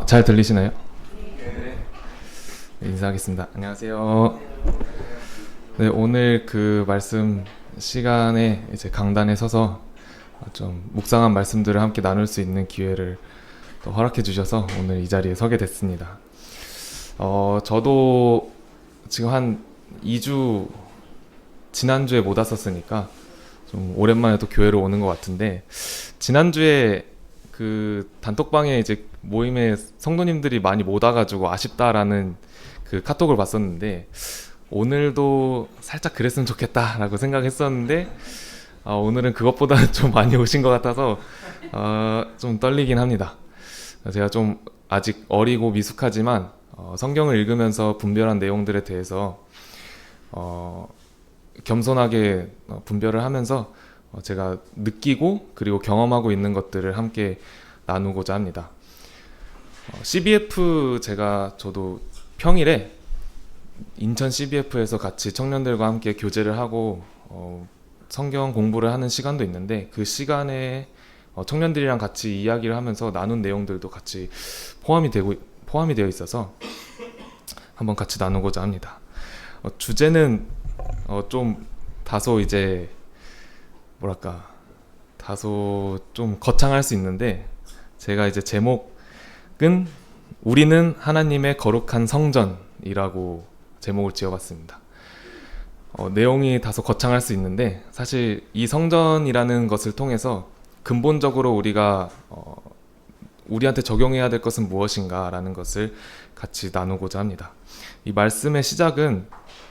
잘 들리시나요? 네, 인사하겠습니다. 안녕하세요. 네, 오늘 그 말씀 시간에 이제 강단에 서서 좀 묵상한 말씀들을 함께 나눌 수 있는 기회를 또 허락해 주셔서 오늘 이 자리에 서게 됐습니다. 저도 지금 한 2주 지난주에 못 왔었으니까 좀 오랜만에 또 교회로 오는 것 같은데, 지난주에 그 단톡방에 이제 모임에 성도님들이 많이 못 와가지고 아쉽다라는 그 카톡을 봤었는데, 오늘도 살짝 그랬으면 좋겠다라고 생각했었는데, 오늘은 그것보다는 좀 많이 오신 것 같아서 좀 떨리긴 합니다. 제가 좀 아직 어리고 미숙하지만 성경을 읽으면서 분별한 내용들에 대해서 겸손하게 분별을 하면서 제가 느끼고 그리고 경험하고 있는 것들을 함께 나누고자 합니다. CBF 저도 평일에 인천 CBF에서 같이 청년들과 함께 교제를 하고 성경 공부를 하는 시간도 있는데, 그 시간에 청년들이랑 같이 이야기를 하면서 나눈 내용들도 같이 포함이 되어 있어서 한번 같이 나누고자 합니다. 주제는 좀 다소 이제 뭐랄까 다소 좀 거창할 수 있는데, 제가 이제 제목은 우리는 하나님의 거룩한 성전이라고 제목을 지어봤습니다. 내용이 다소 거창할 수 있는데, 사실 이 성전이라는 것을 통해서 근본적으로 우리가 우리한테 적용해야 될 것은 무엇인가 라는 것을 같이 나누고자 합니다. 이 말씀의 시작은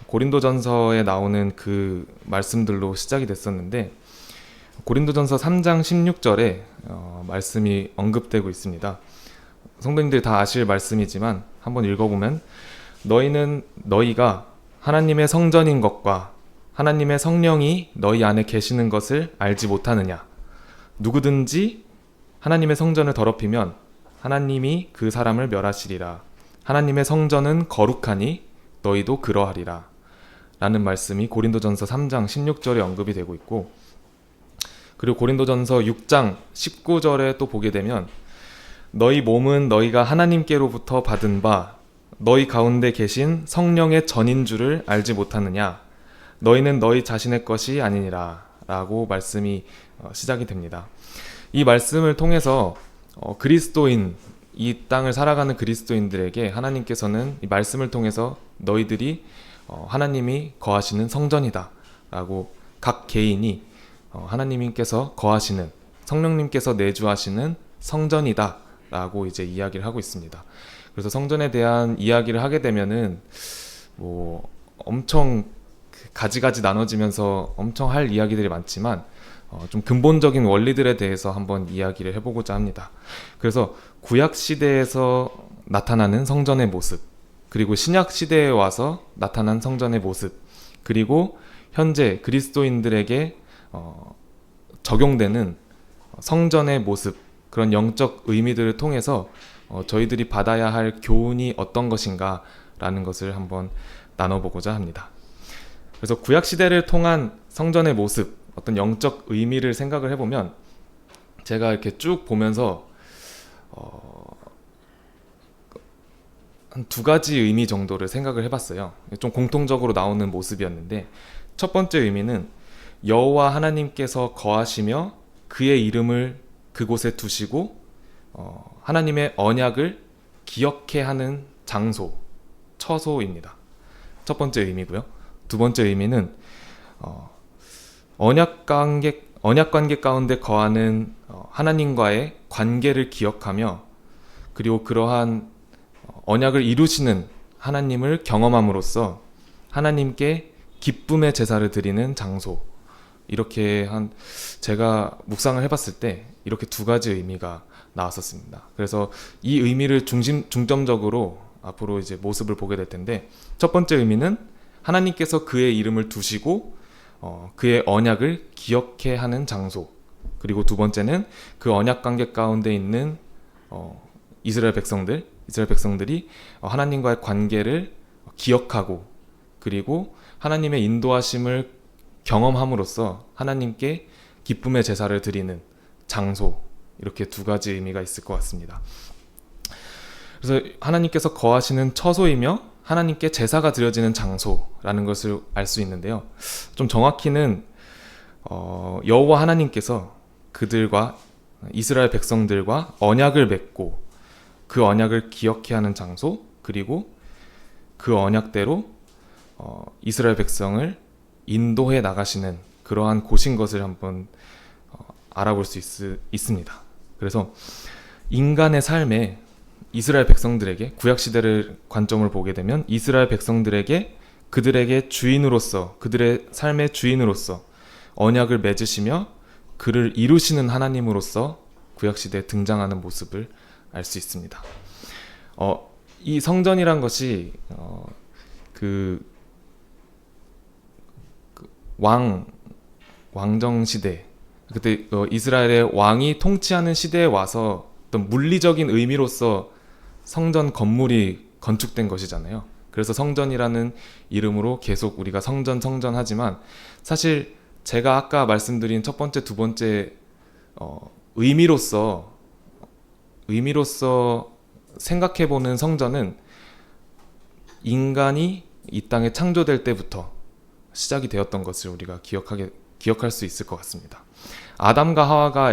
고린도전서에 나오는 그 말씀들로 시작이 됐었는데, 고린도전서 3장 16절에 말씀이 언급되고 있습니다. 성도님들이 다 아실 말씀이지만 한번 읽어보면, 너희가 하나님의 성전인 것과 하나님의 성령이 너희 안에 계시는 것을 알지 못하느냐? 누구든지 하나님의 성전을 더럽히면 하나님이 그 사람을 멸하시리라. 하나님의 성전은 거룩하니 너희도 그러하리라. 라는 말씀이 고린도전서 3장 16절에 언급이 되고 있고, 그리고 고린도전서 6장 19절에 또 보게 되면, 너희 몸은 너희가 하나님께로부터 받은 바 너희 가운데 계신 성령의 전인 줄을 알지 못하느냐? 너희는 너희 자신의 것이 아니니라. 라고 말씀이 시작이 됩니다. 이 말씀을 통해서 그리스도인, 이 땅을 살아가는 그리스도인들에게 하나님께서는 이 말씀을 통해서 너희들이 하나님이 거하시는 성전이다 라고, 각 개인이 하나님께서 거하시는, 성령님께서 내주하시는 성전이다 라고 이제 이야기를 하고 있습니다. 그래서 성전에 대한 이야기를 하게 되면은 엄청 가지가지 나눠지면서 엄청 할 이야기들이 많지만, 좀 근본적인 원리들에 대해서 한번 이야기를 해보고자 합니다. 그래서 구약 시대에서 나타나는 성전의 모습, 그리고 신약 시대에 와서 나타난 성전의 모습, 그리고 현재 그리스도인들에게 적용되는 성전의 모습, 그런 영적 의미들을 통해서 저희들이 받아야 할 교훈이 어떤 것인가 라는 것을 한번 나눠보고자 합니다. 그래서 구약 시대를 통한 성전의 모습, 어떤 영적 의미를 생각을 해보면, 제가 이렇게 쭉 보면서 한 두 가지 의미 정도를 생각을 해봤어요. 좀 공통적으로 나오는 모습이었는데, 첫 번째 의미는 여호와 하나님께서 거하시며 그의 이름을 그곳에 두시고 하나님의 언약을 기억해 하는 장소, 처소입니다. 첫 번째 의미고요. 두 번째 의미는 언약 관계 가운데 거하는 하나님과의 관계를 기억하며, 그리고 그러한 언약을 이루시는 하나님을 경험함으로써 하나님께 기쁨의 제사를 드리는 장소, 이렇게 제가 묵상을 해봤을 때 이렇게 두 가지 의미가 나왔었습니다. 그래서 이 의미를 중점적으로 앞으로 이제 모습을 보게 될 텐데, 첫 번째 의미는 하나님께서 그의 이름을 두시고 그의 언약을 기억해 하는 장소, 그리고 두 번째는 그 언약 관계 가운데 있는 이스라엘 백성들이 하나님과의 관계를 기억하고, 그리고 하나님의 인도하심을 경험함으로써 하나님께 기쁨의 제사를 드리는 장소, 이렇게 두 가지 의미가 있을 것 같습니다. 그래서 하나님께서 거하시는 처소이며 하나님께 제사가 드려지는 장소라는 것을 알 수 있는데요. 좀 정확히는 여호와 하나님께서 그들과 이스라엘 백성들과 언약을 맺고 그 언약을 기억해 하는 장소, 그리고 그 언약대로 이스라엘 백성을 인도해 나가시는 그러한 곳인 것을 한번 알아볼 수 있습니다. 그래서 인간의 삶에 이스라엘 백성들에게, 구약시대를 관점을 보게 되면 이스라엘 백성들에게 그들에게 주인으로서, 그들의 삶의 주인으로서 언약을 맺으시며 그를 이루시는 하나님으로서 구약시대에 등장하는 모습을 알 수 있습니다. 이 성전이란 것이 왕정 시대, 그때 이스라엘의 왕이 통치하는 시대에 와서 어떤 물리적인 의미로서 성전 건물이 건축된 것이잖아요. 그래서 성전이라는 이름으로 계속 우리가 성전 하지만, 사실 제가 아까 말씀드린 첫 번째, 두 번째 의미로서 생각해보는 성전은 인간이 이 땅에 창조될 때부터 시작이 되었던 것을 우리가 기억할 수 있을 것 같습니다. 아담과 하와가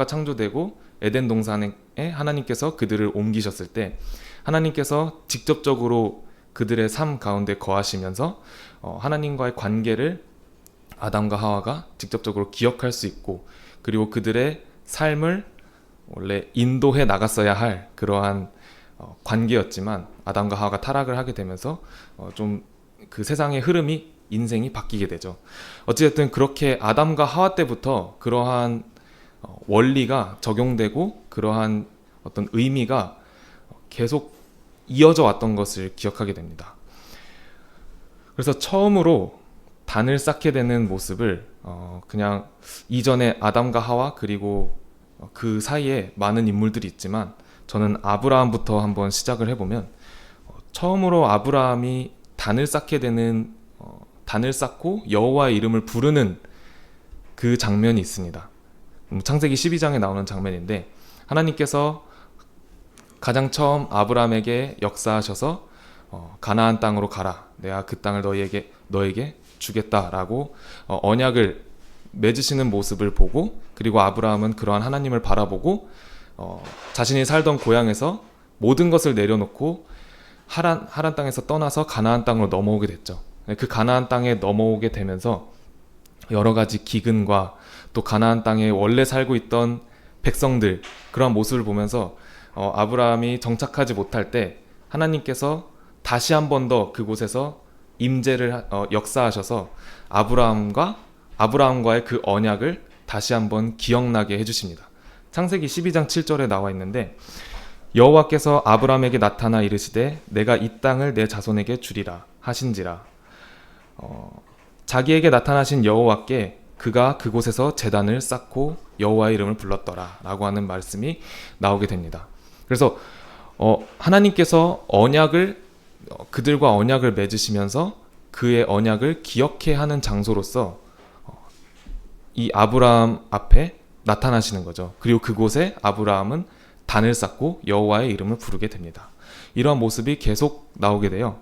창조되고 에덴 동산에 하나님께서 그들을 옮기셨을 때, 하나님께서 직접적으로 그들의 삶 가운데 거하시면서 하나님과의 관계를 아담과 하와가 직접적으로 기억할 수 있고, 그리고 그들의 삶을 원래 인도해 나갔어야 할 그러한 관계였지만 아담과 하와가 타락을 하게 되면서 좀 그 세상의 흐름이, 인생이 바뀌게 되죠. 어찌됐든 그렇게 아담과 하와 때부터 그러한 원리가 적용되고 그러한 어떤 의미가 계속 이어져 왔던 것을 기억하게 됩니다. 그래서 처음으로 단을 쌓게 되는 모습을 그냥 이전에 아담과 하와, 그리고 그 사이에 많은 인물들이 있지만 저는 아브라함부터 한번 시작을 해보면, 처음으로 아브라함이 단을 쌓고 여호와의 이름을 부르는 그 장면이 있습니다. 창세기 12장에 나오는 장면인데, 하나님께서 가장 처음 아브라함에게 역사하셔서 가나안 땅으로 가라, 내가 그 땅을 너에게 주겠다라고 언약을 맺으시는 모습을 보고, 그리고 아브라함은 그러한 하나님을 바라보고 자신이 살던 고향에서 모든 것을 내려놓고 하란 땅에서 떠나서 가나안 땅으로 넘어오게 됐죠. 그 가나안 땅에 넘어오게 되면서 여러 가지 기근과 또 가나안 땅에 원래 살고 있던 백성들, 그런 모습을 보면서 아브라함이 정착하지 못할 때 하나님께서 다시 한 번 더 그곳에서 임재를 역사하셔서 아브라함과의 그 언약을 다시 한번 기억나게 해주십니다. 창세기 12장 7절에 나와 있는데, 여호와께서 아브라함에게 나타나 이르시되 내가 이 땅을 내 자손에게 주리라 하신지라. 자기에게 나타나신 여호와께 그가 그곳에서 제단을 쌓고 여호와의 이름을 불렀더라 라고 하는 말씀이 나오게 됩니다. 그래서 하나님께서 그들과 언약을 맺으시면서 그의 언약을 기억해 하는 장소로서 이 아브라함 앞에 나타나시는 거죠. 그리고 그곳에 아브라함은 단을 쌓고 여호와의 이름을 부르게 됩니다. 이러한 모습이 계속 나오게 돼요.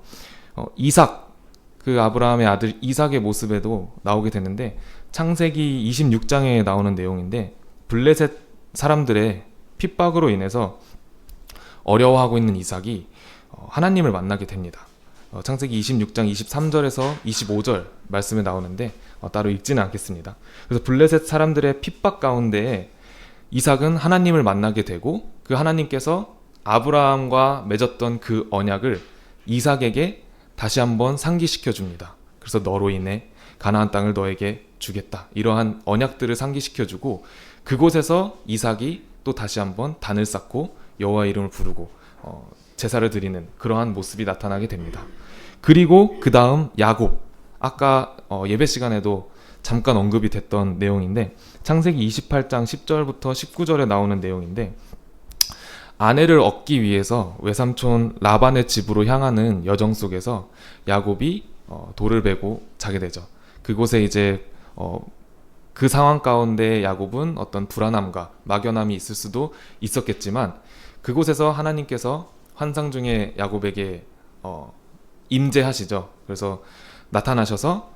그 아브라함의 아들 이삭의 모습에도 나오게 되는데, 창세기 26장에 나오는 내용인데, 블레셋 사람들의 핍박으로 인해서 어려워하고 있는 이삭이 하나님을 만나게 됩니다. 창세기 26장 23절에서 25절 말씀에 나오는데 따로 읽지는 않겠습니다. 그래서 블레셋 사람들의 핍박 가운데 이삭은 하나님을 만나게 되고, 그 하나님께서 아브라함과 맺었던 그 언약을 이삭에게 다시 한번 상기시켜 줍니다. 그래서 너로 인해 가나안 땅을 너에게 주겠다, 이러한 언약들을 상기시켜 주고, 그곳에서 이삭이 또 다시 한번 단을 쌓고 여호와의 이름을 부르고 제사를 드리는 그러한 모습이 나타나게 됩니다. 그리고 그 다음 야곱, 아까 예배 시간에도 잠깐 언급이 됐던 내용인데, 창세기 28장 10절부터 19절에 나오는 내용인데, 아내를 얻기 위해서 외삼촌 라반의 집으로 향하는 여정 속에서 야곱이 돌을 베고 자게 되죠. 그곳에 이제 그 상황 가운데 야곱은 어떤 불안함과 막연함이 있을 수도 있었겠지만 그곳에서 하나님께서 환상 중에 야곱에게 임재하시죠. 그래서 나타나셔서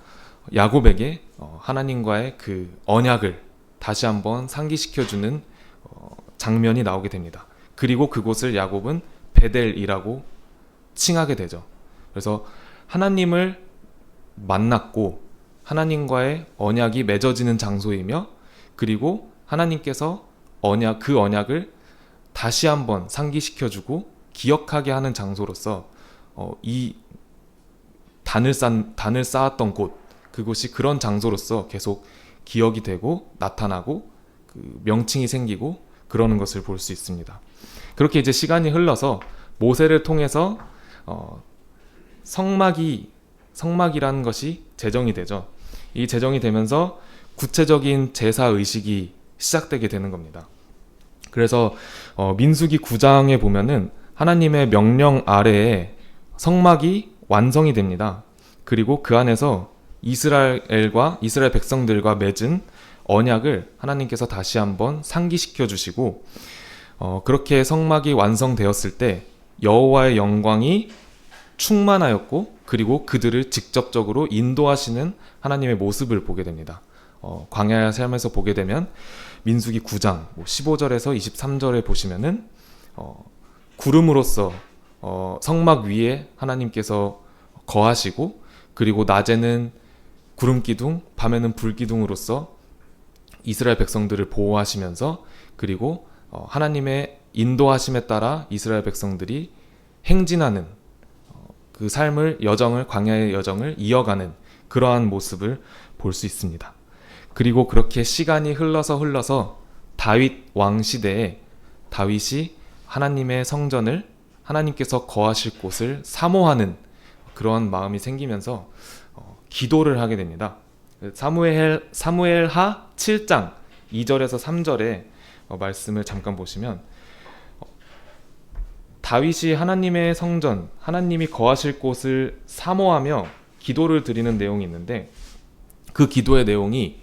야곱에게 하나님과의 그 언약을 다시 한번 상기시켜주는 장면이 나오게 됩니다. 그리고 그곳을 야곱은 베델이라고 칭하게 되죠. 그래서 하나님을 만났고 하나님과의 언약이 맺어지는 장소이며, 그리고 하나님께서 그 언약을 다시 한번 상기시켜주고 기억하게 하는 장소로서 이 단을 쌓았던 곳, 그곳이 그런 장소로서 계속 기억이 되고 나타나고 그 명칭이 생기고 그러는 것을 볼 수 있습니다. 그렇게 이제 시간이 흘러서 모세를 통해서 성막이라는 것이 제정이 되죠. 이 제정이 되면서 구체적인 제사 의식이 시작되게 되는 겁니다. 그래서 민수기 9장에 보면은 하나님의 명령 아래에 성막이 완성이 됩니다. 그리고 그 안에서 이스라엘 백성들과 맺은 언약을 하나님께서 다시 한번 상기시켜 주시고, 그렇게 성막이 완성되었을 때 여호와의 영광이 충만하였고, 그리고 그들을 직접적으로 인도하시는 하나님의 모습을 보게 됩니다. 광야의 삶에서 보게 되면 민수기 9장 15절에서 23절에 보시면은 구름으로써 성막 위에 하나님께서 거하시고, 그리고 낮에는 구름 기둥, 밤에는 불 기둥으로써 이스라엘 백성들을 보호하시면서, 그리고 하나님의 인도하심에 따라 이스라엘 백성들이 행진하는 그 광야의 여정을 이어가는 그러한 모습을 볼 수 있습니다. 그리고 그렇게 시간이 흘러서 다윗 왕 시대에 다윗이 하나님의 성전을, 하나님께서 거하실 곳을 사모하는 그러한 마음이 생기면서 기도를 하게 됩니다. 사무엘하 7장 2절에서 3절의 말씀을 잠깐 보시면, 다윗이 하나님의 성전, 하나님이 거하실 곳을 사모하며 기도를 드리는 내용이 있는데, 그 기도의 내용이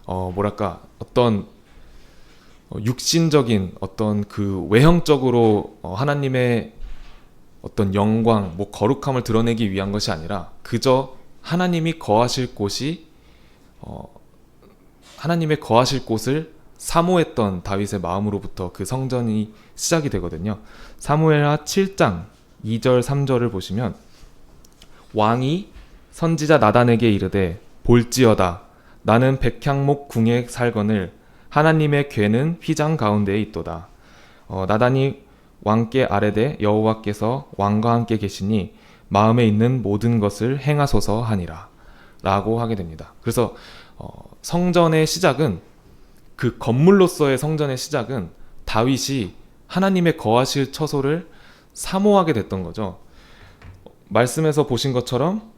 어떤 육신적인 어떤 그 외형적으로 하나님의 어떤 영광, 거룩함을 드러내기 위한 것이 아니라 그저 하나님이 거하실 곳이 하나님의 거하실 곳을 사모했던 다윗의 마음으로부터 그 성전이 시작이 되거든요. 사무엘하 7장 2절 3절을 보시면, 왕이 선지자 나단에게 이르되 볼지어다 나는 백향목 궁에 살거늘 하나님의 궤는 휘장 가운데에 있도다. 나단이 왕께 아뢰되 여호와께서 왕과 함께 계시니 마음에 있는 모든 것을 행하소서 하니라 라고 하게 됩니다. 그래서 성전의 시작은, 그 건물로서의 성전의 시작은 다윗이 하나님의 거하실 처소를 사모하게 됐던 거죠. 말씀에서 보신 것처럼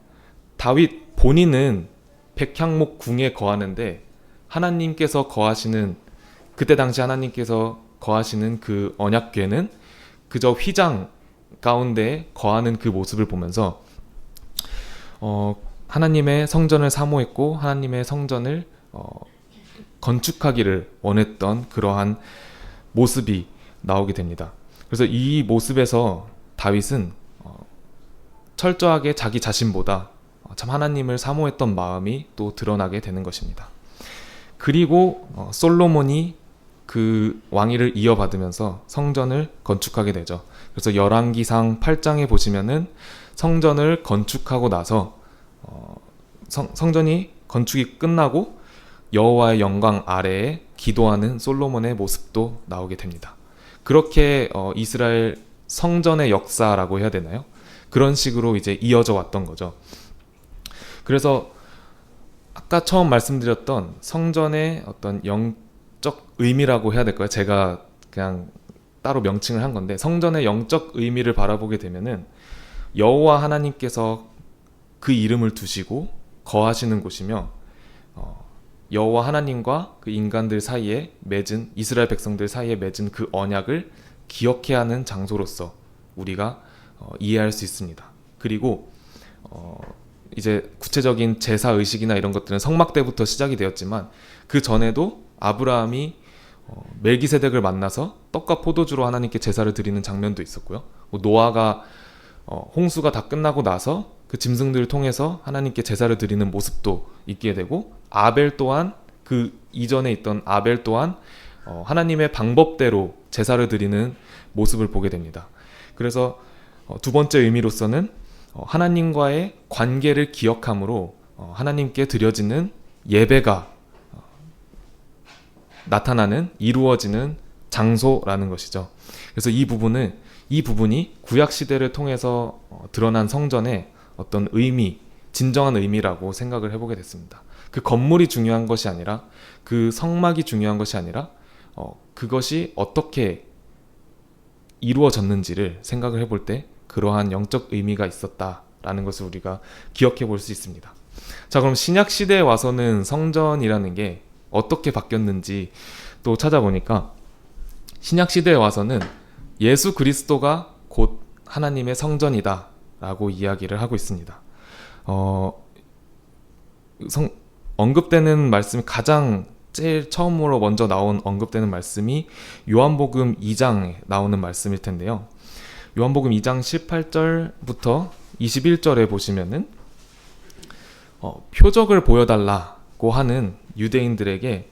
다윗 본인은 백향목 궁에 거하는데 하나님께서 거하시는, 그때 당시 하나님께서 거하시는 그 언약궤는 그저 휘장 가운데 거하는 그 모습을 보면서 하나님의 성전을 사모했고 하나님의 성전을 건축하기를 원했던 그러한 모습이 나오게 됩니다. 그래서 이 모습에서 다윗은 철저하게 자기 자신보다 참 하나님을 사모했던 마음이 또 드러나게 되는 것입니다. 그리고 솔로몬이 그 왕위를 이어받으면서 성전을 건축하게 되죠. 그래서 열왕기상 8장에 보시면은 성전을 건축하고 나서 성전이 건축이 끝나고 여호와의 영광 아래에 기도하는 솔로몬의 모습도 나오게 됩니다. 그렇게 이스라엘 성전의 역사라고 해야 되나요? 그런 식으로 이제 이어져 왔던 거죠. 그래서 아까 처음 말씀드렸던 성전의 어떤 영적 의미라고 해야 될까요? 제가 그냥 따로 명칭을 한 건데, 성전의 영적 의미를 바라보게 되면은 여호와 하나님께서 그 이름을 두시고 거하시는 곳이며, 여호와 하나님과 그 인간들 사이에 맺은, 이스라엘 백성들 사이에 맺은 그 언약을 기억해야 하는 장소로서 우리가 이해할 수 있습니다. 그리고 이제 구체적인 제사 의식이나 이런 것들은 성막 때부터 시작이 되었지만 그 전에도 아브라함이 멜기세덱을 만나서 떡과 포도주로 하나님께 제사를 드리는 장면도 있었고요. 노아가 홍수가 다 끝나고 나서 그 짐승들을 통해서 하나님께 제사를 드리는 모습도 있게 되고, 아벨 또한 그 이전에 있던 아벨 또한 하나님의 방법대로 제사를 드리는 모습을 보게 됩니다. 그래서 두 번째 의미로서는 하나님과의 관계를 기억함으로 하나님께 드려지는 예배가 나타나는, 이루어지는 장소라는 것이죠. 그래서 이 부분이 구약 시대를 통해서 드러난 성전의 어떤 의미, 진정한 의미라고 생각을 해보게 됐습니다. 그 건물이 중요한 것이 아니라, 그 성막이 중요한 것이 아니라 그것이 어떻게 이루어졌는지를 생각을 해볼 때 그러한 영적 의미가 있었다라는 것을 우리가 기억해 볼 수 있습니다. 자, 그럼 신약 시대에 와서는 성전이라는 게 어떻게 바뀌었는지 또 찾아보니까, 신약 시대에 와서는 예수 그리스도가 곧 하나님의 성전이다 라고 이야기를 하고 있습니다. 언급되는 말씀이, 가장 제일 처음으로 먼저 언급되는 말씀이 요한복음 2장에 나오는 말씀일 텐데요. 요한복음 2장 18절부터 21절에 보시면은 표적을 보여달라고 하는 유대인들에게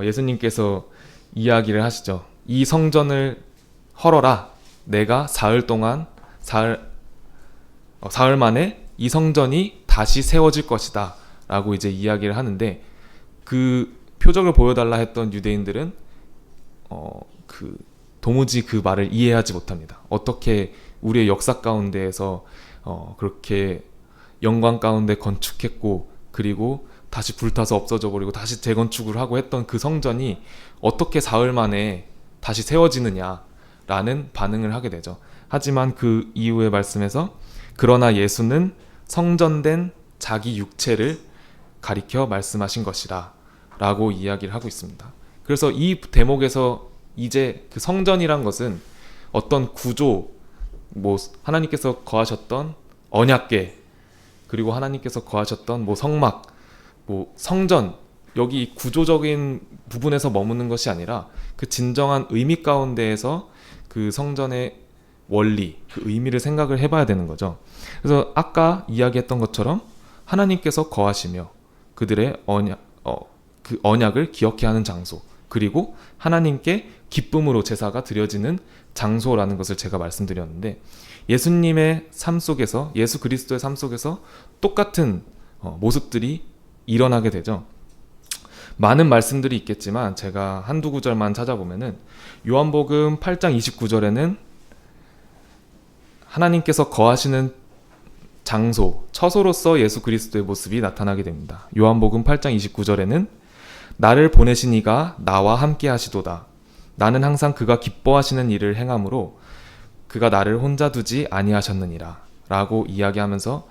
예수님께서 이야기를 하시죠. 이 성전을 헐어라. 내가 사흘 만에 이 성전이 다시 세워질 것이다 라고 이제 이야기를 하는데, 그 표적을 보여달라 했던 유대인들은 도무지 그 말을 이해하지 못합니다. 어떻게 우리의 역사 가운데에서 그렇게 영광 가운데 건축했고, 그리고 다시 불타서 없어져 버리고 다시 재건축을 하고 했던 그 성전이 어떻게 사흘 만에 다시 세워지느냐라는 반응을 하게 되죠. 하지만 그 이후의 말씀에서, 그러나 예수는 성전된 자기 육체를 가리켜 말씀하신 것이라 라고 이야기를 하고 있습니다. 그래서 이 대목에서 이제 그 성전이란 것은 어떤 구조, 하나님께서 거하셨던 언약궤, 그리고 하나님께서 거하셨던 성막, 성전, 여기 구조적인 부분에서 머무는 것이 아니라 그 진정한 의미 가운데에서 그 성전의 원리, 그 의미를 생각을 해봐야 되는 거죠. 그래서 아까 이야기했던 것처럼 하나님께서 거하시며 그들의 그 언약을 기억해야 하는 장소, 그리고 하나님께 기쁨으로 제사가 드려지는 장소라는 것을 제가 말씀드렸는데, 예수님의 삶 속에서, 예수 그리스도의 삶 속에서 똑같은 모습들이 일어나게 되죠. 많은 말씀들이 있겠지만 제가 한두 구절만 찾아보면은, 요한복음 8장 29절에는 하나님께서 거하시는 장소, 처소로서 예수 그리스도의 모습이 나타나게 됩니다. 요한복음 8장 29절에는 나를 보내신 이가 나와 함께 하시도다. 나는 항상 그가 기뻐하시는 일을 행함으로 그가 나를 혼자 두지 아니하셨느니라 라고 이야기하면서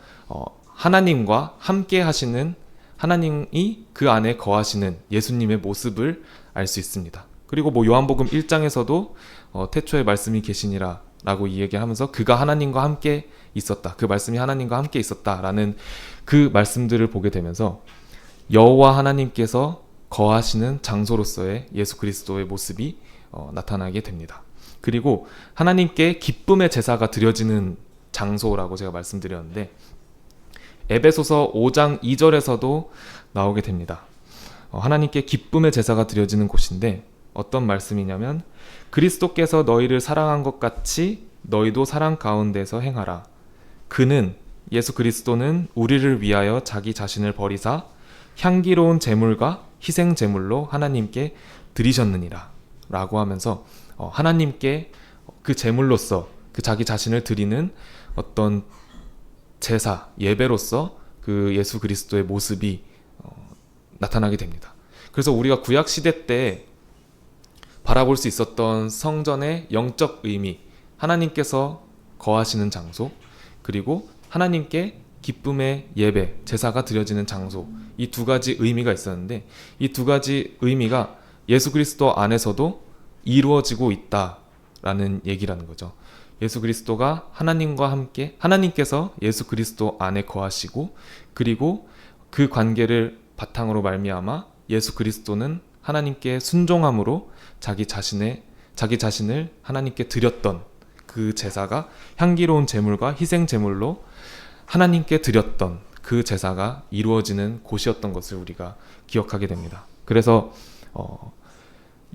하나님과 함께 하시는, 하나님이 그 안에 거하시는 예수님의 모습을 알 수 있습니다. 그리고 요한복음 1장에서도 태초에 말씀이 계시니라 라고 이야기하면서 그가 하나님과 함께 있었다, 그 말씀이 하나님과 함께 있었다라는 그 말씀들을 보게 되면서 여호와 하나님께서 거하시는 장소로서의 예수 그리스도의 모습이 나타나게 됩니다. 그리고 하나님께 기쁨의 제사가 드려지는 장소라고 제가 말씀드렸는데, 에베소서 5장 2절에서도 나오게 됩니다. 하나님께 기쁨의 제사가 드려지는 곳인데, 어떤 말씀이냐면, 그리스도께서 너희를 사랑한 것 같이 너희도 사랑 가운데서 행하라. 그는, 예수 그리스도는 우리를 위하여 자기 자신을 버리사 향기로운 제물과 희생 제물로 하나님께 드리셨느니라 라고 하면서 하나님께 그 제물로서 그 자기 자신을 드리는 어떤 제사, 예배로서 그 예수 그리스도의 모습이 나타나게 됩니다. 그래서 우리가 구약 시대 때 바라볼 수 있었던 성전의 영적 의미, 하나님께서 거하시는 장소, 그리고 하나님께 기쁨의 예배, 제사가 드려지는 장소, 이 두 가지 의미가 있었는데, 이 두 가지 의미가 예수 그리스도 안에서도 이루어지고 있다라는 얘기라는 거죠. 예수 그리스도가 하나님과 함께, 하나님께서 예수 그리스도 안에 거하시고, 그리고 그 관계를 바탕으로 말미암아 예수 그리스도는 하나님께 순종함으로 자기 자신을 하나님께 드렸던 그 제사가, 향기로운 제물과 희생 제물로 하나님께 드렸던 그 제사가 이루어지는 곳이었던 것을 우리가 기억하게 됩니다. 그래서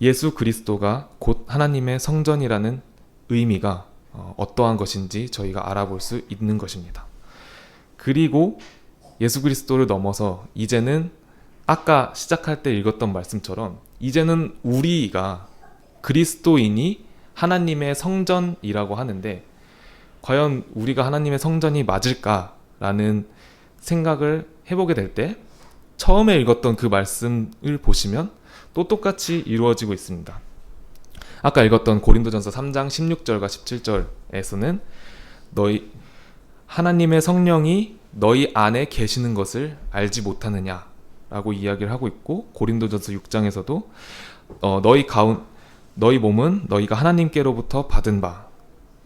예수 그리스도가 곧 하나님의 성전이라는 의미가 어떠한 것인지 저희가 알아볼 수 있는 것입니다. 그리고 예수 그리스도를 넘어서 이제는 아까 시작할 때 읽었던 말씀처럼 이제는 우리가 그리스도인이 하나님의 성전이라고 하는데, 과연 우리가 하나님의 성전이 맞을까라는 생각을 해보게 될 때 처음에 읽었던 그 말씀을 보시면 또 똑같이 이루어지고 있습니다. 아까 읽었던 고린도전서 3장 16절과 17절에서는 너희 하나님의 성령이 너희 안에 계시는 것을 알지 못하느냐 라고 이야기를 하고 있고, 고린도전서 6장에서도 너희 몸은 너희가 하나님께로부터 받은 바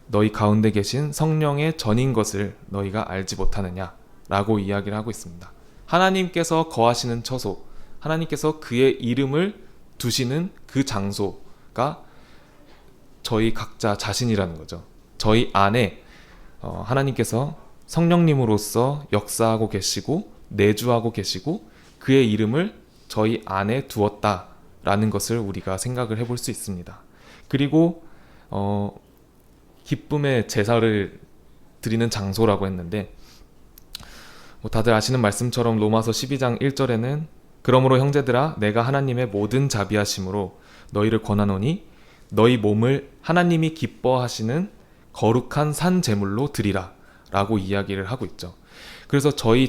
너희 가운데 계신 성령의 전인 것을 너희가 알지 못하느냐 라고 이야기를 하고 있습니다. 하나님께서 거하시는 처소, 하나님께서 그의 이름을 두시는 그 장소가 저희 각자 자신이라는 거죠. 저희 안에 하나님께서 성령님으로서 역사하고 계시고 내주하고 계시고 그의 이름을 저희 안에 두었다라는 것을 우리가 생각을 해볼 수 있습니다. 그리고 기쁨의 제사를 드리는 장소라고 했는데, 다들 아시는 말씀처럼 로마서 12장 1절에는 그러므로 형제들아 내가 하나님의 모든 자비하심으로 너희를 권하노니 너희 몸을 하나님이 기뻐하시는 거룩한 산 제물로 드리라 라고 이야기를 하고 있죠. 그래서 저희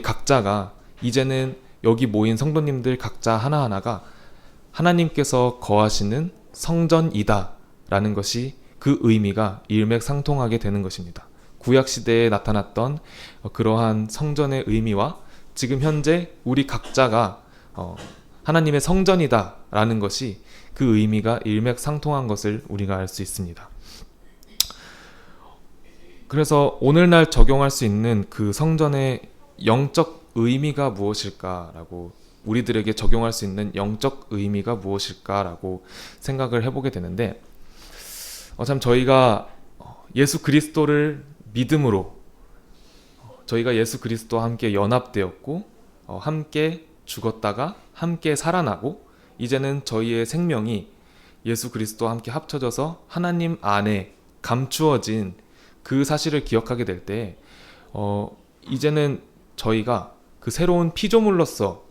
각자가 이제는 여기 모인 성도님들 각자 하나하나가 하나님께서 거하시는 성전이다 라는 것이, 그 의미가 일맥상통하게 되는 것입니다. 구약시대에 나타났던 그러한 성전의 의미와 지금 현재 우리 각자가 하나님의 성전이다 라는 것이, 그 의미가 일맥상통한 것을 우리가 알 수 있습니다. 그래서 오늘날 적용할 수 있는 그 성전의 영적 의미가 무엇일까라고, 우리들에게 적용할 수 있는 영적 의미가 무엇일까라고 생각을 해보게 되는데, 참 저희가 예수 그리스도를 믿음으로 저희가 예수 그리스도와 함께 연합되었고 함께 죽었다가 함께 살아나고 이제는 저희의 생명이 예수 그리스도와 함께 합쳐져서 하나님 안에 감추어진 그 사실을 기억하게 될 때 이제는 저희가 그 새로운 피조물로서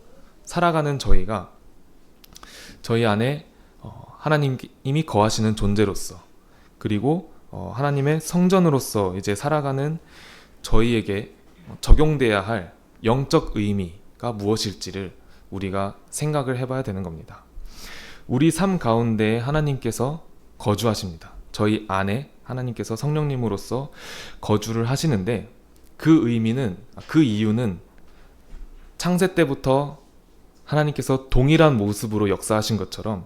살아가는 저희가 저희 안에 하나님이 거하시는 존재로서, 그리고 하나님의 성전으로서 이제 살아가는 저희에게 적용돼야 할 영적 의미가 무엇일지를 우리가 생각을 해봐야 되는 겁니다. 우리 삶 가운데 하나님께서 거주하십니다. 저희 안에 하나님께서 성령님으로서 거주를 하시는데, 그 이유는 창세 때부터 하나님께서 동일한 모습으로 역사하신 것처럼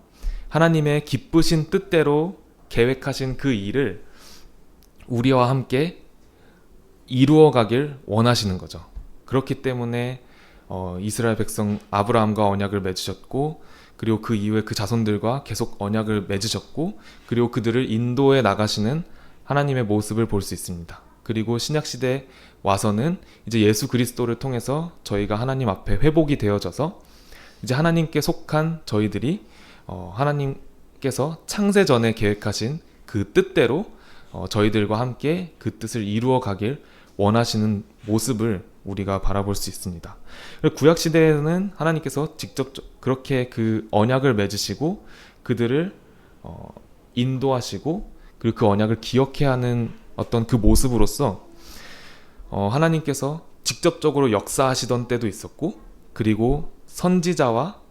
하나님의 기쁘신 뜻대로 계획하신 그 일을 우리와 함께 이루어가길 원하시는 거죠. 그렇기 때문에 이스라엘 백성 아브라함과 언약을 맺으셨고, 그리고 그 이후에 그 자손들과 계속 언약을 맺으셨고, 그리고 그들을 인도해 나가시는 하나님의 모습을 볼 수 있습니다. 그리고 신약시대에 와서는 이제 예수 그리스도를 통해서 저희가 하나님 앞에 회복이 되어져서 이제 하나님께 속한 저희들이 하나님께서 창세 전에 계획하신 그 뜻대로 저희들과 함께 그 뜻을 이루어 가길 원하시는 모습을 우리가 바라볼 수 있습니다. 구약시대에는 하나님께서 직접 그렇게 그 언약을 맺으시고 그들을 인도하시고, 그리고 그 언약을 기억해야 하는 어떤 그 모습으로서 하나님께서 직접적으로 역사하시던 때도 있었고, 그리고 선지자와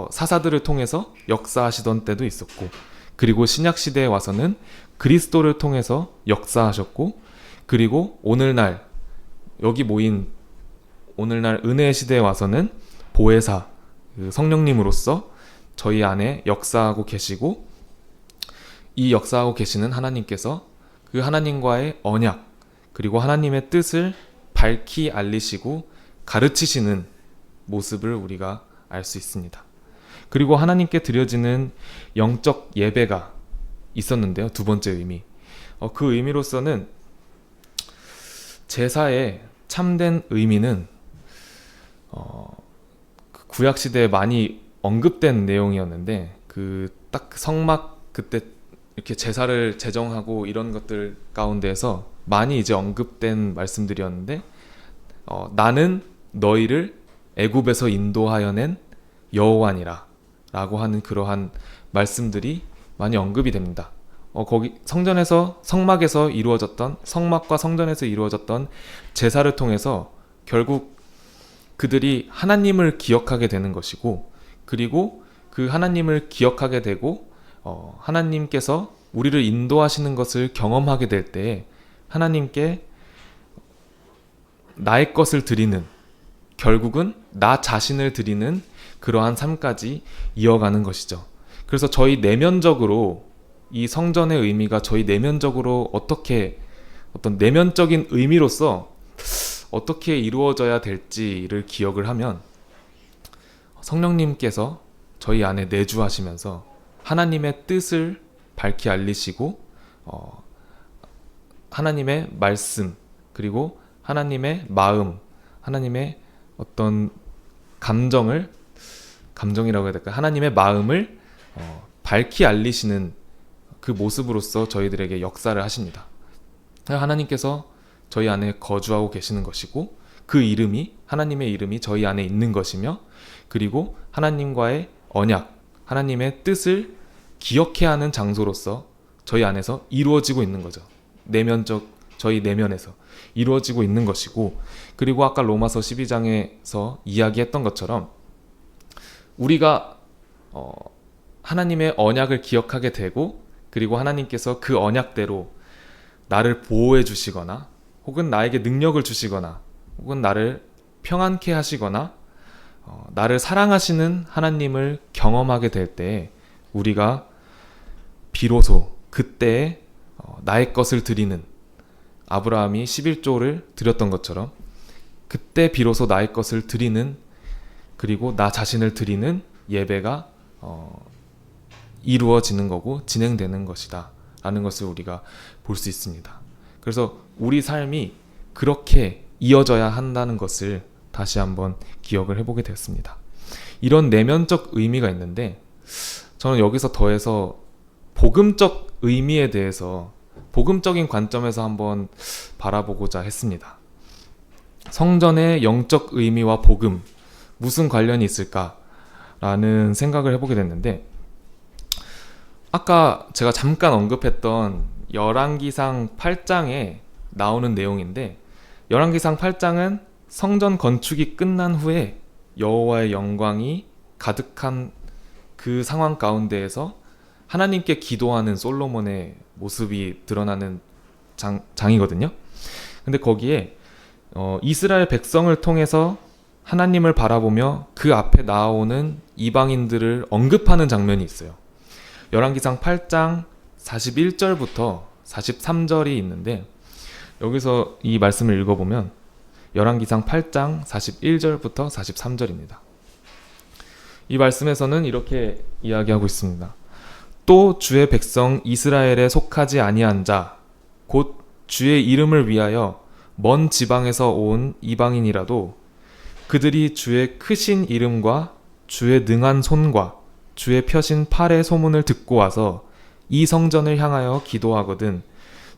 사사들을 통해서 역사하시던 때도 있었고, 그리고 신약시대에 와서는 그리스도를 통해서 역사하셨고, 그리고 오늘날 여기 모인 오늘날 은혜의 시대에 와서는 보혜사, 성령님으로서 저희 안에 역사하고 계시고 이 역사하고 계시는 하나님께서 그 하나님과의 언약 그리고 하나님의 뜻을 밝히 알리시고 가르치시는 모습을 우리가 알 수 있습니다. 그리고 하나님께 드려지는 영적 예배가 있었는데요. 두 번째 의미. 그 의미로서는 제사의 참된 의미는 구약 시대에 많이 언급된 내용이었는데 딱 성막 그때 이렇게 제사를 제정하고 이런 것들 가운데에서 많이 이제 언급된 말씀들이었는데 나는 너희를 애굽에서 인도하여 낸 여호와니라 라고 하는 그러한 말씀들이 많이 언급이 됩니다. 거기 성막과 성전에서 이루어졌던 제사를 통해서 결국 그들이 하나님을 기억하게 되는 것이고, 그리고 그 하나님을 기억하게 되고 하나님께서 우리를 인도하시는 것을 경험하게 될 때 하나님께 나의 것을 드리는, 결국은 나 자신을 드리는 그러한 삶까지 이어가는 것이죠. 그래서 저희 내면적으로 이 성전의 의미가 저희 내면적으로 어떤 내면적인 의미로서 어떻게 이루어져야 될지를 기억을 하면 성령님께서 저희 안에 내주하시면서 하나님의 뜻을 밝히 알리시고 하나님의 말씀 그리고 하나님의 마음, 하나님의 어떤 감정이라고 해야 될까요? 하나님의 마음을 밝히 알리시는 그 모습으로서 저희들에게 역사를 하십니다. 하나님께서 저희 안에 거주하고 계시는 것이고, 그 하나님의 이름이 저희 안에 있는 것이며, 그리고 하나님과의 언약, 하나님의 뜻을 기억해야 하는 장소로서 저희 안에서 이루어지고 있는 거죠. 저희 내면에서 이루어지고 있는 것이고, 그리고 아까 로마서 12장에서 이야기했던 것처럼 우리가 하나님의 언약을 기억하게 되고, 그리고 하나님께서 그 언약대로 나를 보호해 주시거나 혹은 나에게 능력을 주시거나 혹은 나를 평안케 하시거나 나를 사랑하시는 하나님을 경험하게 될 때 우리가 비로소 그때 나의 것을 드리는, 아브라함이 11조를 드렸던 것처럼 그때 비로소 나의 것을 드리는, 그리고 나 자신을 드리는 예배가 이루어지는 거고 진행되는 것이다 라는 것을 우리가 볼 수 있습니다. 그래서 우리 삶이 그렇게 이어져야 한다는 것을 다시 한번 기억을 해보게 되었습니다. 이런 내면적 의미가 있는데 저는 여기서 더해서 복음적 의미에 대해서 복음적인 관점에서 한번 바라보고자 했습니다. 성전의 영적 의미와 복음, 무슨 관련이 있을까라는 생각을 해보게 됐는데, 아까 제가 잠깐 언급했던 열왕기상 8장에 나오는 내용인데, 열왕기상 8장은 성전 건축이 끝난 후에 여호와의 영광이 가득한 그 상황 가운데에서 하나님께 기도하는 솔로몬의 모습이 드러나는 장이거든요. 근데 거기에 이스라엘 백성을 통해서 하나님을 바라보며 그 앞에 나오는 이방인들을 언급하는 장면이 있어요. 열왕기상 8장 41절부터 43절이 있는데, 여기서 이 말씀을 읽어보면 열왕기상 8장 41절부터 43절입니다. 이 말씀에서는 이렇게 이야기하고 있습니다. 또 주의 백성 이스라엘에 속하지 아니한 자, 곧 주의 이름을 위하여 먼 지방에서 온 이방인이라도 그들이 주의 크신 이름과 주의 능한 손과 주의 펴신 팔의 소문을 듣고 와서 이 성전을 향하여 기도하거든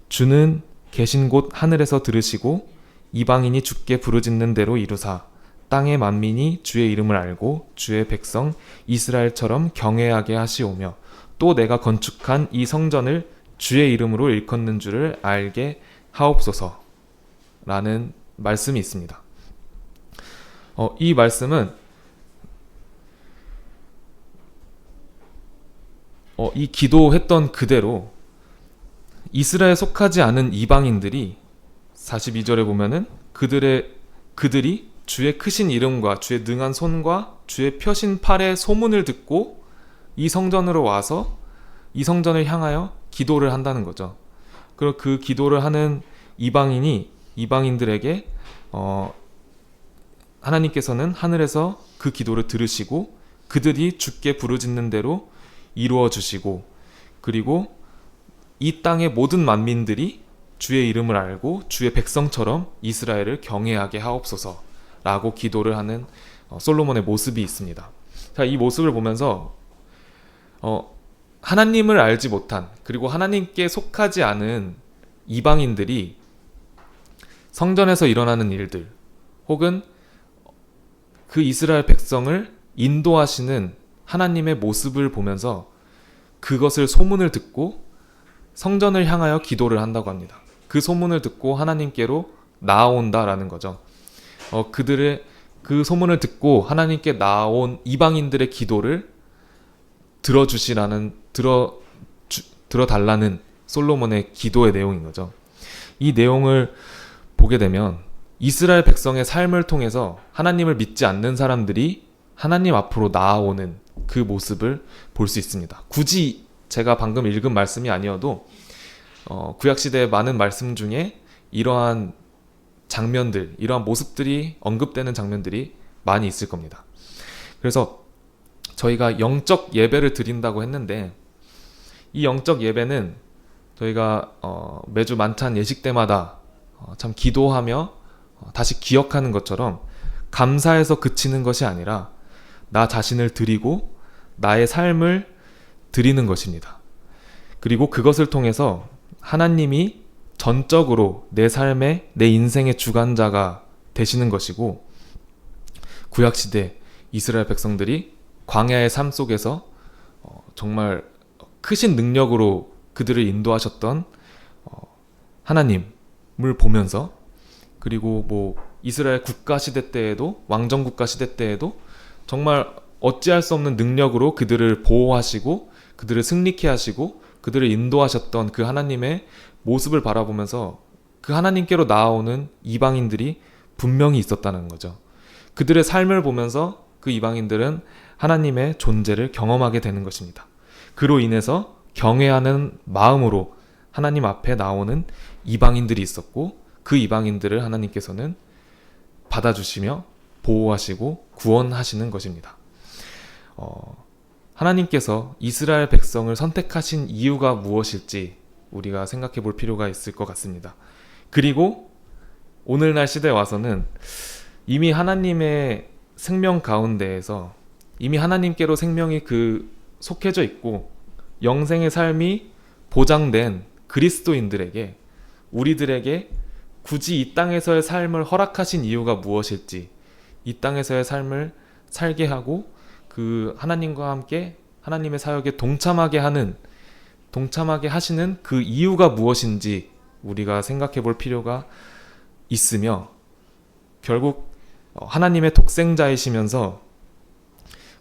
주는 계신 곳 하늘에서 들으시고 이방인이 주께 부르짖는 대로 이루사 땅의 만민이 주의 이름을 알고 주의 백성 이스라엘처럼 경외하게 하시오며 또 내가 건축한 이 성전을 주의 이름으로 일컫는 줄을 알게 하옵소서 라는 말씀이 있습니다. 이 말씀은 이 기도했던 그대로 이스라엘에 속하지 않은 이방인들이 42절에 보면은 그들이 주의 크신 이름과 주의 능한 손과 주의 펴신 팔의 소문을 듣고 이 성전으로 와서 이 성전을 향하여 기도를 한다는 거죠. 그리고 그 기도를 하는 이방인들에게 하나님께서는 하늘에서 그 기도를 들으시고 그들이 주께 부르짖는 대로 이루어 주시고, 그리고 이 땅의 모든 만민들이 주의 이름을 알고 주의 백성처럼 이스라엘을 경외하게 하옵소서라고 기도를 하는 솔로몬의 모습이 있습니다. 자, 이 모습을 보면서 하나님을 알지 못한, 그리고 하나님께 속하지 않은 이방인들이 성전에서 일어나는 일들, 혹은 그 이스라엘 백성을 인도하시는 하나님의 모습을 보면서 그것을 소문을 듣고 성전을 향하여 기도를 한다고 합니다. 그 소문을 듣고 하나님께로 나아온다라는 거죠. 그들의 그 소문을 듣고 하나님께 나아온 이방인들의 기도를 들어달라는 솔로몬의 기도의 내용인 거죠. 이 내용을 보게 되면 이스라엘 백성의 삶을 통해서 하나님을 믿지 않는 사람들이 하나님 앞으로 나아오는 그 모습을 볼 수 있습니다. 굳이 제가 방금 읽은 말씀이 아니어도 구약시대의 많은 말씀 중에 이러한 장면들, 이러한 모습들이 언급되는 장면들이 많이 있을 겁니다. 그래서 저희가 영적 예배를 드린다고 했는데, 이 영적 예배는 저희가 매주 만찬 예식 때마다 참 기도하며 다시 기억하는 것처럼 감사해서 그치는 것이 아니라 나 자신을 드리고 나의 삶을 드리는 것입니다. 그리고 그것을 통해서 하나님이 전적으로 내 삶의, 내 인생의 주관자가 되시는 것이고, 구약시대 이스라엘 백성들이 광야의 삶 속에서 정말 크신 능력으로 그들을 인도하셨던 하나님을 보면서, 그리고 이스라엘 국가 시대 때에도, 왕정 국가 시대 때에도 정말 어찌할 수 없는 능력으로 그들을 보호하시고 그들을 승리케 하시고 그들을 인도하셨던 그 하나님의 모습을 바라보면서 그 하나님께로 나아오는 이방인들이 분명히 있었다는 거죠. 그들의 삶을 보면서 그 이방인들은 하나님의 존재를 경험하게 되는 것입니다. 그로 인해서 경외하는 마음으로 하나님 앞에 나오는 이방인들이 있었고, 그 이방인들을 하나님께서는 받아주시며 보호하시고 구원하시는 것입니다. 하나님께서 이스라엘 백성을 선택하신 이유가 무엇일지 우리가 생각해 볼 필요가 있을 것 같습니다. 그리고 오늘날 시대에 와서는 이미 하나님의 생명 가운데에서 이미 하나님께로 생명이 속해져 있고 영생의 삶이 보장된 그리스도인들에게, 우리들에게 굳이 이 땅에서의 삶을 허락하신 이유가 무엇일지, 이 땅에서의 삶을 살게 하고 그 하나님과 함께 하나님의 사역에 동참하게 하시는 그 이유가 무엇인지 우리가 생각해 볼 필요가 있으며, 결국 하나님의 독생자이시면서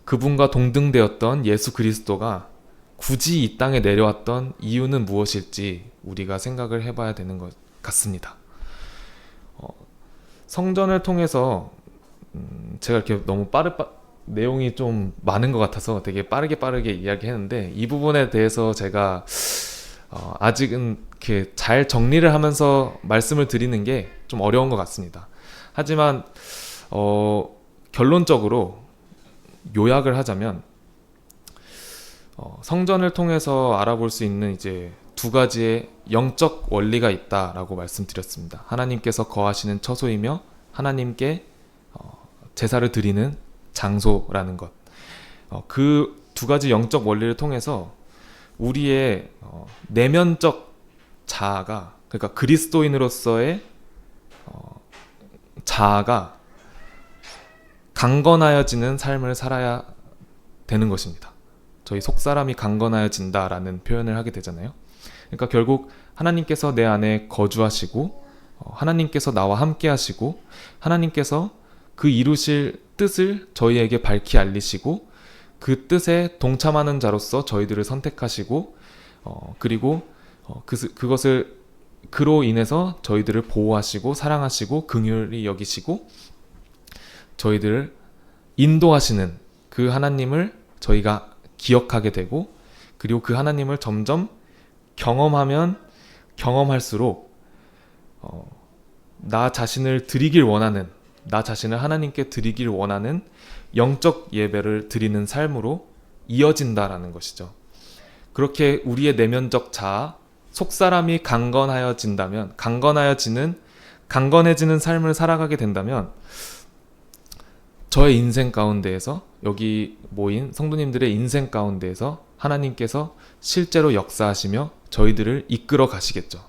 그분과 동등되었던 예수 그리스도가 굳이 이 땅에 내려왔던 이유는 무엇일지 우리가 생각을 해봐야 되는 것 같습니다. 성전을 통해서 제가 이렇게 너무 내용이 좀 많은 것 같아서 되게 빠르게 이야기했는데, 이 부분에 대해서 제가 아직은 이렇게 잘 정리를 하면서 말씀을 드리는 게 좀 어려운 것 같습니다. 하지만 결론적으로 요약을 하자면 성전을 통해서 알아볼 수 있는 이제 두 가지의 영적 원리가 있다라고 말씀드렸습니다. 하나님께서 거하시는 처소이며 하나님께 제사를 드리는 장소라는 것. 그 두 가지 영적 원리를 통해서 우리의 내면적 자아가, 그러니까 그리스도인으로서의 자아가 강건하여지는 삶을 살아야 되는 것입니다. 저희 속사람이 강건하여진다라는 표현을 하게 되잖아요. 그러니까 결국 하나님께서 내 안에 거주하시고 하나님께서 나와 함께 하시고 하나님께서 그 이루실 뜻을 저희에게 밝히 알리시고 그 뜻에 동참하는 자로서 저희들을 선택하시고 그리고 그것을 그로 인해서 저희들을 보호하시고 사랑하시고 긍휼히 여기시고 저희들을 인도하시는 그 하나님을 저희가 기억하게 되고, 그리고 그 하나님을 점점 경험하면 경험할수록 나 자신을 드리길 원하는, 나 자신을 하나님께 드리길 원하는 영적 예배를 드리는 삶으로 이어진다라는 것이죠. 그렇게 우리의 내면적 자아, 속사람이 강건해지는 삶을 살아가게 된다면 저의 인생 가운데에서, 여기 모인 성도님들의 인생 가운데에서 하나님께서 실제로 역사하시며 저희들을 이끌어 가시겠죠.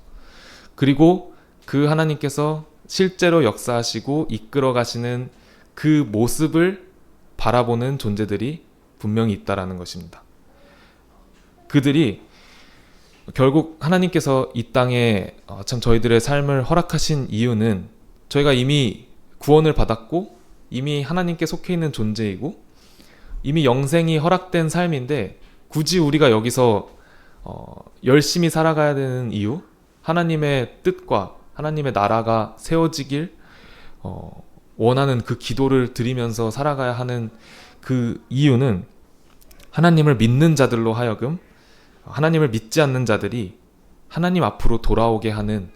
그리고 그 하나님께서 실제로 역사하시고 이끌어 가시는 그 모습을 바라보는 존재들이 분명히 있다라는 것입니다. 그들이 결국 하나님께서 이 땅에 참 저희들의 삶을 허락하신 이유는 저희가 이미 구원을 받았고 이미 하나님께 속해 있는 존재이고 이미 영생이 허락된 삶인데, 굳이 우리가 여기서 열심히 살아가야 되는 이유, 하나님의 뜻과 하나님의 나라가 세워지길 원하는 그 기도를 드리면서 살아가야 하는 그 이유는 하나님을 믿는 자들로 하여금 하나님을 믿지 않는 자들이 하나님 앞으로 돌아오게 하는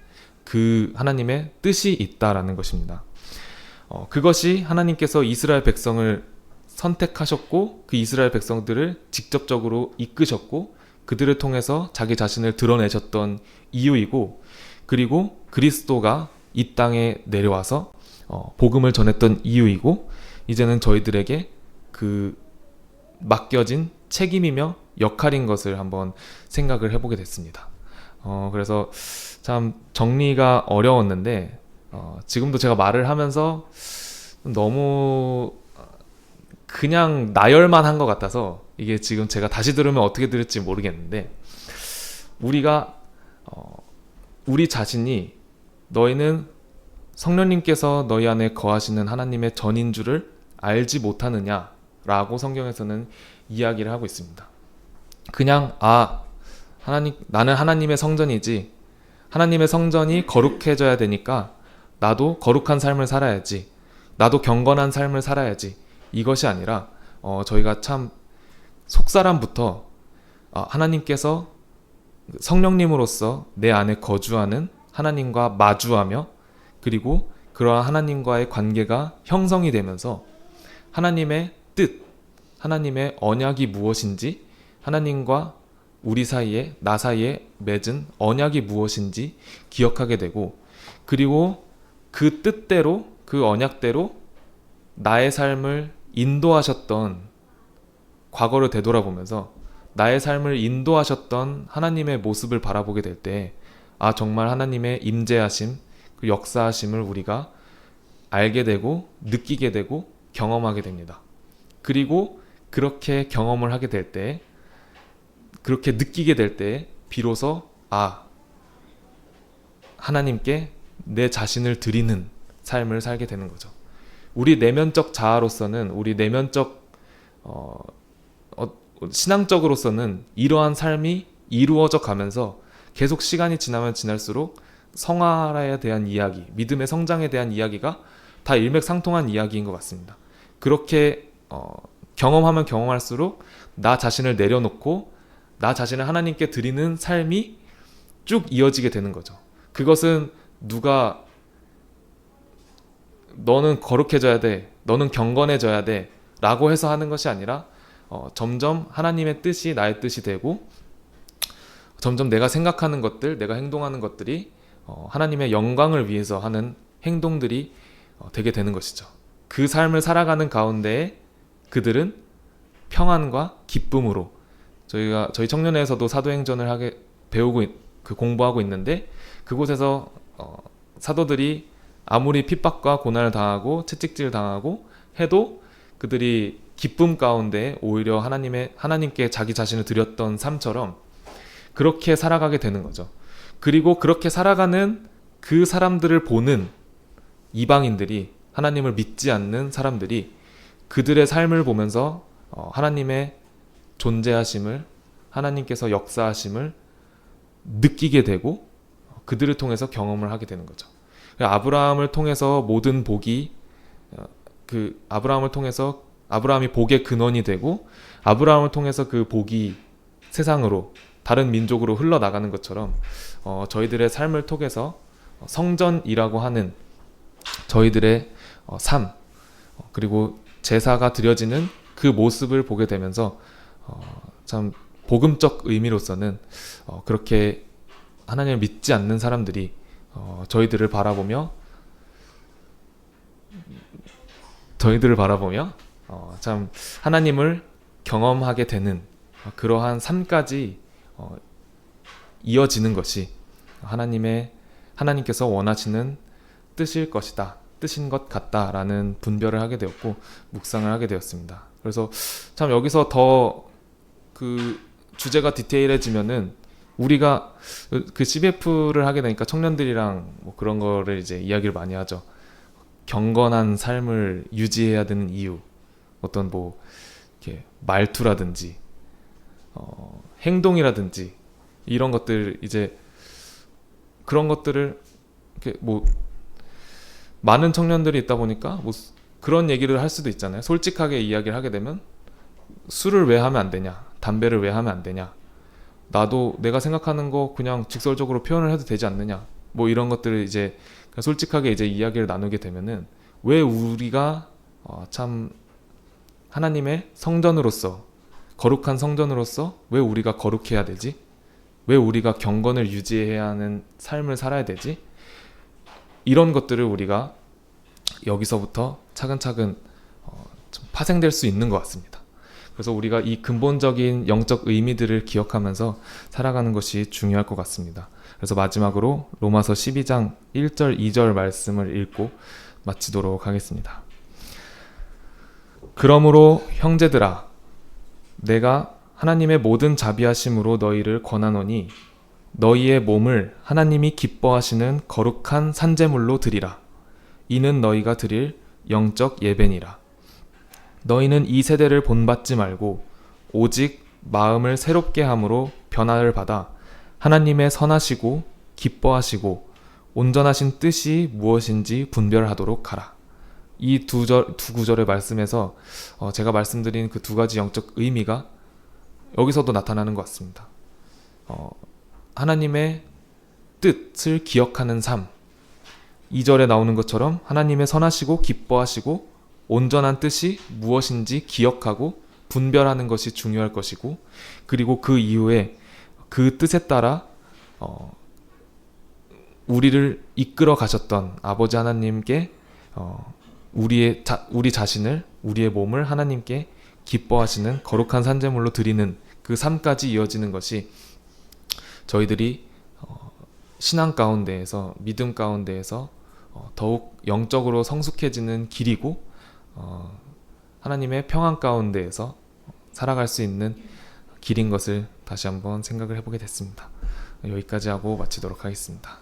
그 하나님의 뜻이 있다라는 것입니다. 그것이 하나님께서 이스라엘 백성을 선택하셨고 그 이스라엘 백성들을 직접적으로 이끄셨고 그들을 통해서 자기 자신을 드러내셨던 이유이고, 그리고 그리스도가 이 땅에 내려와서 복음을 전했던 이유이고, 이제는 저희들에게 그 맡겨진 책임이며 역할인 것을 한번 생각을 해보게 됐습니다. 그래서 참 정리가 어려웠는데 지금도 제가 말을 하면서 너무 그냥 나열만 한 것 같아서 이게 지금 제가 다시 들으면 어떻게 들을지 모르겠는데, 우리가 우리 자신이 너희는 성령님께서 너희 안에 거하시는 하나님의 전인 줄을 알지 못하느냐라고 성경에서는 이야기를 하고 있습니다. 그냥 하나님, 나는 하나님의 성전이지, 하나님의 성전이 거룩해져야 되니까 나도 거룩한 삶을 살아야지, 나도 경건한 삶을 살아야지, 이것이 아니라 저희가 참 속사람부터 하나님께서 성령님으로서 내 안에 거주하는 하나님과 마주하며, 그리고 그러한 하나님과의 관계가 형성이 되면서 하나님의 뜻, 하나님의 언약이 무엇인지, 하나님과 우리 사이에, 나 사이에 맺은 언약이 무엇인지 기억하게 되고, 그리고 그 뜻대로, 그 언약대로 나의 삶을 인도하셨던, 과거를 되돌아보면서 나의 삶을 인도하셨던 하나님의 모습을 바라보게 될 때, 정말 하나님의 임재하심, 그 역사하심을 우리가 알게 되고 느끼게 되고 경험하게 됩니다. 그리고 그렇게 경험을 하게 될 때, 그렇게 느끼게 될 때 비로소 하나님께 내 자신을 드리는 삶을 살게 되는 거죠. 우리 내면적 자아로서는, 우리 내면적 신앙적으로서는 이러한 삶이 이루어져 가면서 계속 시간이 지나면 지날수록 성화에 대한 이야기, 믿음의 성장에 대한 이야기가 다 일맥상통한 이야기인 것 같습니다. 그렇게 경험하면 경험할수록 나 자신을 내려놓고 나 자신을 하나님께 드리는 삶이 쭉 이어지게 되는 거죠. 그것은 누가 너는 거룩해져야 돼, 너는 경건해져야 돼 라고 해서 하는 것이 아니라 점점 하나님의 뜻이 나의 뜻이 되고, 점점 내가 생각하는 것들, 내가 행동하는 것들이 하나님의 영광을 위해서 하는 행동들이 되게 되는 것이죠. 그 삶을 살아가는 가운데에 그들은 평안과 기쁨으로, 저희 청년회에서도 사도행전을 공부하고 있는데, 그곳에서 사도들이 아무리 핍박과 고난을 당하고 채찍질을 당하고 해도 그들이 기쁨 가운데 오히려 하나님께 자기 자신을 드렸던 삶처럼 그렇게 살아가게 되는 거죠. 그리고 그렇게 살아가는 그 사람들을 보는 이방인들이, 하나님을 믿지 않는 사람들이 그들의 삶을 보면서 하나님의 존재하심을, 하나님께서 역사하심을 느끼게 되고 그들을 통해서 경험을 하게 되는 거죠. 아브라함을 통해서 모든 복이, 아브라함이 복의 근원이 되고, 아브라함을 통해서 그 복이 세상으로, 다른 민족으로 흘러나가는 것처럼 저희들의 삶을 통해서 성전이라고 하는 저희들의 삶, 그리고 제사가 드려지는 그 모습을 보게 되면서 참 복음적 의미로서는 그렇게 하나님을 믿지 않는 사람들이 저희들을 바라보며 참 하나님을 경험하게 되는 그러한 삶까지 이어지는 것이 하나님께서 원하시는 뜻인 것 같다라는 분별을 하게 되었고 묵상을 하게 되었습니다. 그래서 참 여기서 더 그 주제가 디테일해지면은 우리가 그 CBF를 하게 되니까 청년들이랑 뭐 그런 거를 이제 이야기를 많이 하죠. 경건한 삶을 유지해야 되는 이유, 어떤 뭐 이렇게 말투라든지 행동이라든지 이런 것들, 이제 그런 것들을 이렇게 뭐 많은 청년들이 있다 보니까 뭐 그런 얘기를 할 수도 있잖아요. 솔직하게 이야기를 하게 되면 술을 왜 하면 안 되냐, 담배를 왜 하면 안 되냐, 나도 내가 생각하는 거 그냥 직설적으로 표현을 해도 되지 않느냐, 뭐 이런 것들을 이제 솔직하게 이제 이야기를 나누게 되면은 왜 우리가 참 하나님의 성전으로서, 거룩한 성전으로서 왜 우리가 거룩해야 되지? 왜 우리가 경건을 유지해야 하는 삶을 살아야 되지? 이런 것들을 우리가 여기서부터 차근차근 좀 파생될 수 있는 것 같습니다. 그래서 우리가 이 근본적인 영적 의미들을 기억하면서 살아가는 것이 중요할 것 같습니다. 그래서 마지막으로 로마서 12장 1절 2절 말씀을 읽고 마치도록 하겠습니다. 그러므로 형제들아, 내가 하나님의 모든 자비하심으로 너희를 권하노니 너희의 몸을 하나님이 기뻐하시는 거룩한 산제물로 드리라. 이는 너희가 드릴 영적 예배니라. 너희는 이 세대를 본받지 말고 오직 마음을 새롭게 함으로 변화를 받아 하나님의 선하시고 기뻐하시고 온전하신 뜻이 무엇인지 분별하도록 하라. 이 두 구절의 말씀에서 제가 말씀드린 그 두 가지 영적 의미가 여기서도 나타나는 것 같습니다. 하나님의 뜻을 기억하는 삶, 2절에 나오는 것처럼 하나님의 선하시고 기뻐하시고 온전한 뜻이 무엇인지 기억하고 분별하는 것이 중요할 것이고, 그리고 그 이후에 그 뜻에 따라 우리를 이끌어 가셨던 아버지 하나님께 우리 자신을, 우리의 몸을 하나님께 기뻐하시는 거룩한 산제물로 드리는 그 삶까지 이어지는 것이 저희들이 신앙 가운데에서, 믿음 가운데에서 더욱 영적으로 성숙해지는 길이고, 하나님의 평안 가운데에서 살아갈 수 있는 길인 것을 다시 한번 생각을 해보게 됐습니다. 여기까지 하고 마치도록 하겠습니다.